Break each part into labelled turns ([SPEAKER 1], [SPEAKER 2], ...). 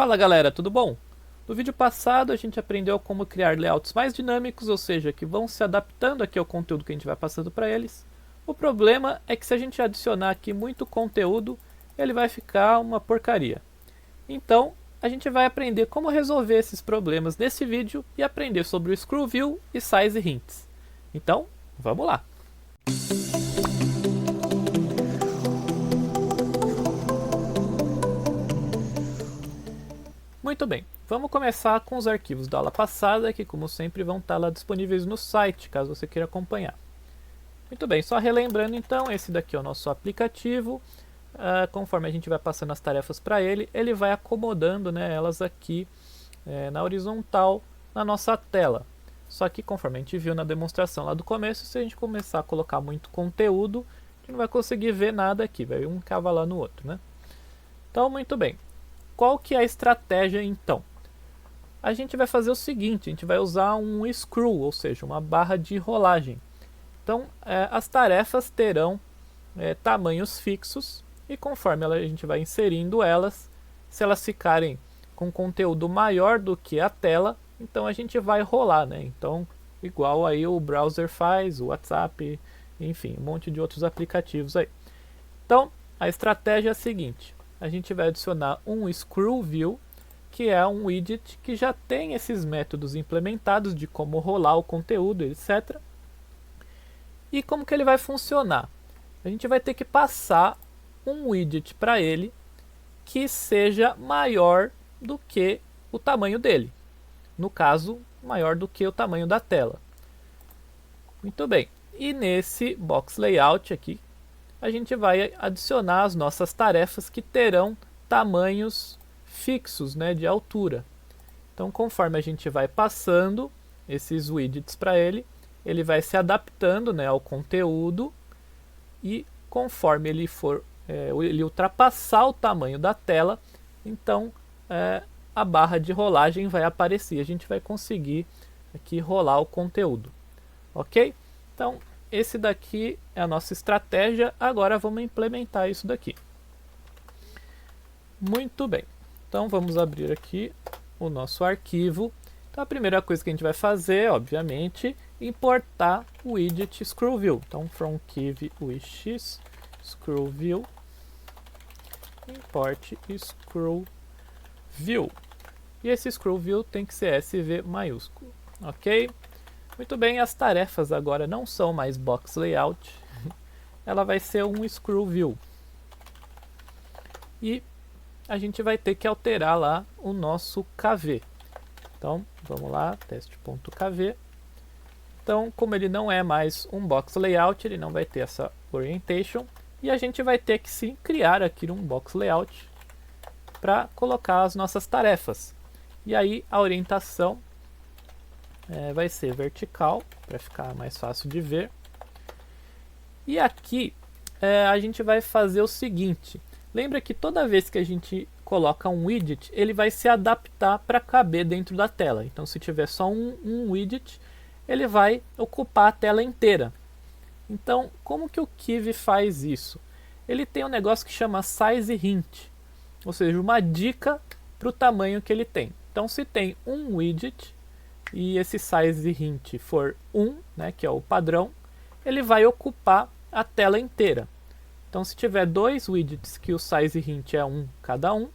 [SPEAKER 1] Fala galera, tudo bom? No vídeo passado a gente aprendeu como criar layouts mais dinâmicos, ou seja, que vão se adaptando aqui ao conteúdo que a gente vai passando para eles. O problema é que se a gente adicionar aqui muito conteúdo, ele vai ficar uma porcaria. Então, a gente vai aprender como resolver esses problemas nesse vídeo e aprender sobre o Scroll View e Size Hints. Então, vamos lá! Muito bem, vamos começar com os arquivos da aula passada, que como sempre vão estar lá disponíveis no site, caso você queira acompanhar. Muito bem, só relembrando então, esse daqui é o nosso aplicativo. Conforme a gente vai passando as tarefas para ele, ele vai acomodando, né, elas aqui na horizontal na nossa tela. Só que conforme a gente viu na demonstração lá do começo, se a gente começar a colocar muito conteúdo, a gente não vai conseguir ver nada aqui, vai um cavar no outro, né? Então, muito bem. Qual que é a estratégia então? A gente vai fazer o seguinte, a gente vai usar um screw, ou seja, uma barra de rolagem. Então, as tarefas terão tamanhos fixos e conforme a gente vai inserindo elas, se elas ficarem com conteúdo maior do que a tela, então a gente vai rolar, né? Então, igual aí o browser faz, o WhatsApp, enfim, um monte de outros aplicativos aí. Então, a estratégia é a seguinte, a gente vai adicionar um Scroll View, que é um widget que já tem esses métodos implementados de como rolar o conteúdo, etc. E como que ele vai funcionar? A gente vai ter que passar um widget para ele que seja maior do que o tamanho dele. No caso, maior do que o tamanho da tela. Muito bem. E nesse box layout aqui, a gente vai adicionar as nossas tarefas que terão tamanhos fixos, né, de altura. Então, conforme a gente vai passando esses widgets para ele, ele vai se adaptando, né, ao conteúdo e conforme ele for ele ultrapassar o tamanho da tela, então a barra de rolagem vai aparecer. A gente vai conseguir aqui rolar o conteúdo, ok? Então, esse daqui é a nossa estratégia. Agora vamos implementar isso daqui. Muito bem. Então vamos abrir aqui o nosso arquivo. Então a primeira coisa que a gente vai fazer, obviamente, importar o widget Scroll View. Então from Kiv Wishes Scroll View import Scroll View. E esse Scroll View tem que ser SV maiúsculo, ok? Muito bem, as tarefas agora não são mais box layout, ela vai ser um Scroll View. E a gente vai ter que alterar lá o nosso KV. Então, vamos lá, teste.kv. Então, como ele não é mais um box layout, ele não vai ter essa orientation. E a gente vai ter que sim criar aqui um box layout para colocar as nossas tarefas. E aí a orientação vai ser vertical, para ficar mais fácil de ver. E aqui a gente vai fazer o seguinte. Lembra que toda vez que a gente coloca um widget, ele vai se adaptar para caber dentro da tela. Então, se tiver só um widget, ele vai ocupar a tela inteira. Então, como que o Kiv faz isso? Ele tem um negócio que chama Size Hint, ou seja, uma dica para o tamanho que ele tem. Então, se tem um widget e esse Size Hint for 1, né, que é o padrão, ele vai ocupar a tela inteira. Então, se tiver dois widgets que o Size Hint é 1 cada um,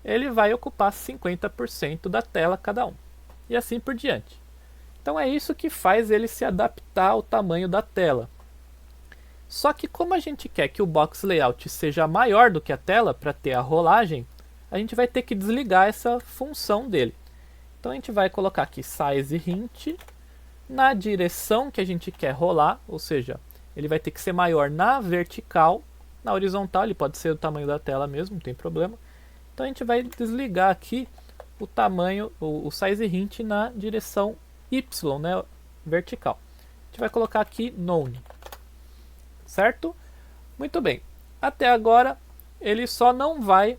[SPEAKER 1] ele vai ocupar 50% da tela cada um. E assim por diante. Então, é isso que faz ele se adaptar ao tamanho da tela. Só que como a gente quer que o box layout seja maior do que a tela para ter a rolagem, a gente vai ter que desligar essa função dele. Então a gente vai colocar aqui size hint na direção que a gente quer rolar, ou seja, ele vai ter que ser maior na vertical, na horizontal ele pode ser o tamanho da tela mesmo, não tem problema. Então a gente vai desligar aqui o tamanho, o size hint na direção Y, né, vertical. A gente vai colocar aqui none. Certo? Muito bem. Até agora ele só não vai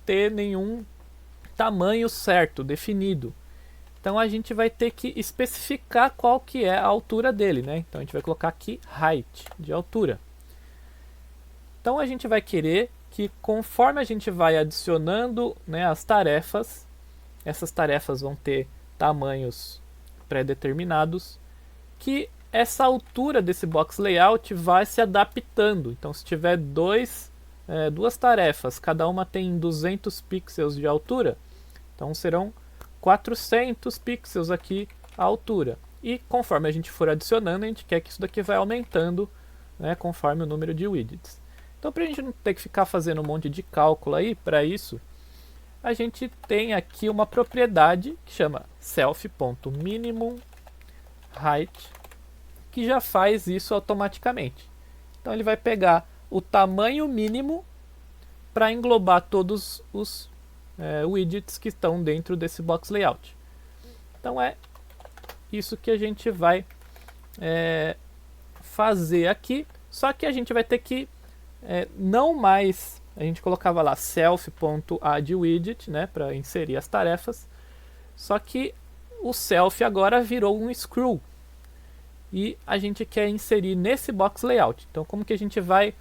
[SPEAKER 1] ter nenhum tamanho certo, definido. Então a gente vai ter que especificar qual que é a altura dele, né? Então a gente vai colocar aqui height, de altura. Então a gente vai querer que conforme a gente vai adicionando, né, as tarefas, essas tarefas vão ter tamanhos pré-determinados, que essa altura desse box layout vai se adaptando. Então, se tiver duas tarefas, cada uma tem 200 pixels de altura, então serão 400 pixels aqui a altura. E conforme a gente for adicionando, a gente quer que isso daqui vai aumentando, né, conforme o número de widgets. Então, para a gente não ter que ficar fazendo um monte de cálculo aí, para isso, a gente tem aqui uma propriedade que chama self.minimum height, que já faz isso automaticamente. Então, ele vai pegar o tamanho mínimo para englobar todos os widgets que estão dentro desse box layout. Então, é isso que a gente vai fazer aqui, só que a gente vai ter que não mais, a gente colocava lá self.addWidget, né, para inserir as tarefas, só que o self agora virou um screw e a gente quer inserir nesse box layout. Então, como que a gente vai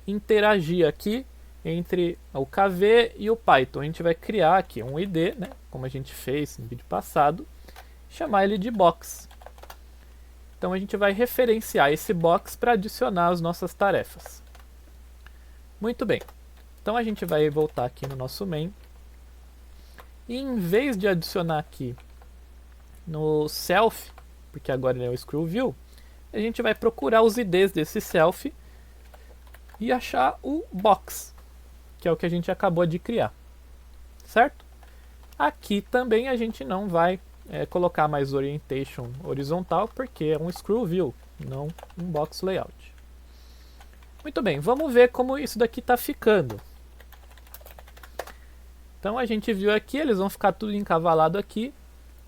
[SPEAKER 1] interagir aqui entre o KV e o Python? A gente vai criar aqui um ID, né, como a gente fez no vídeo passado, chamar ele de box. Então, a gente vai referenciar esse box para adicionar as nossas tarefas. Muito bem, então a gente vai voltar aqui no nosso main e em vez de adicionar aqui no self, porque agora ele é o screw view, a gente vai procurar os IDs desse self e achar o box, que é o que a gente acabou de criar, certo? Aqui também a gente não vai colocar mais orientation horizontal, porque é um screw view, não um box layout. Muito bem, vamos ver como isso daqui está ficando. Então a gente viu aqui, eles vão ficar tudo encavalado aqui,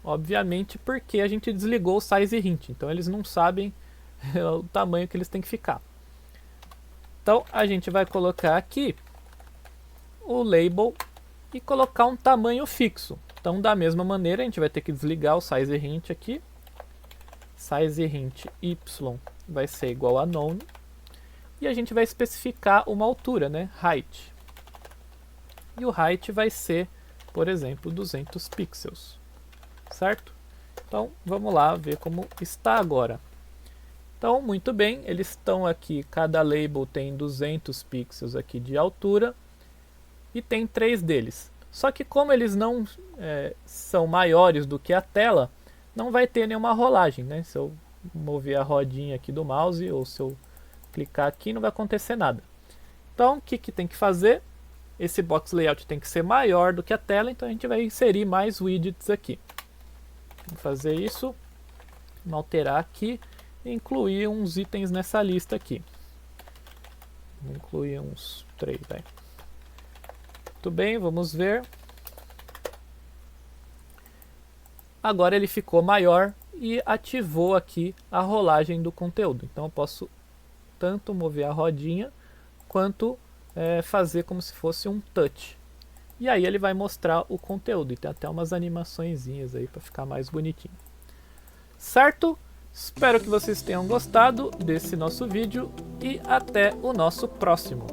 [SPEAKER 1] obviamente porque a gente desligou o size hint, então eles não sabem o tamanho que eles têm que ficar. Então a gente vai colocar aqui o label e colocar um tamanho fixo. Então da mesma maneira a gente vai ter que desligar o size hint aqui. Size hint y vai ser igual a none. E a gente vai especificar uma altura, né? Height. E o height vai ser, por exemplo, 200 pixels. Certo? Então, vamos lá ver como está agora. Então, muito bem, eles estão aqui, cada label tem 200 pixels aqui de altura e tem 3 deles. Só que como eles não são maiores do que a tela, não vai ter nenhuma rolagem, né? Se eu mover a rodinha aqui do mouse ou se eu clicar aqui, não vai acontecer nada. Então, o que tem que fazer? Esse box layout tem que ser maior do que a tela, então a gente vai inserir mais widgets aqui. Vou fazer isso, vamos alterar aqui e incluir uns itens nessa lista aqui. Vou incluir uns 3, vai. Muito bem, vamos ver. Agora ele ficou maior e ativou aqui a rolagem do conteúdo. Então eu posso tanto mover a rodinha quanto fazer como se fosse um touch. E aí ele vai mostrar o conteúdo. E tem até umas animaçõezinhas aí para ficar mais bonitinho. Certo? Espero que vocês tenham gostado desse nosso vídeo e até o nosso próximo.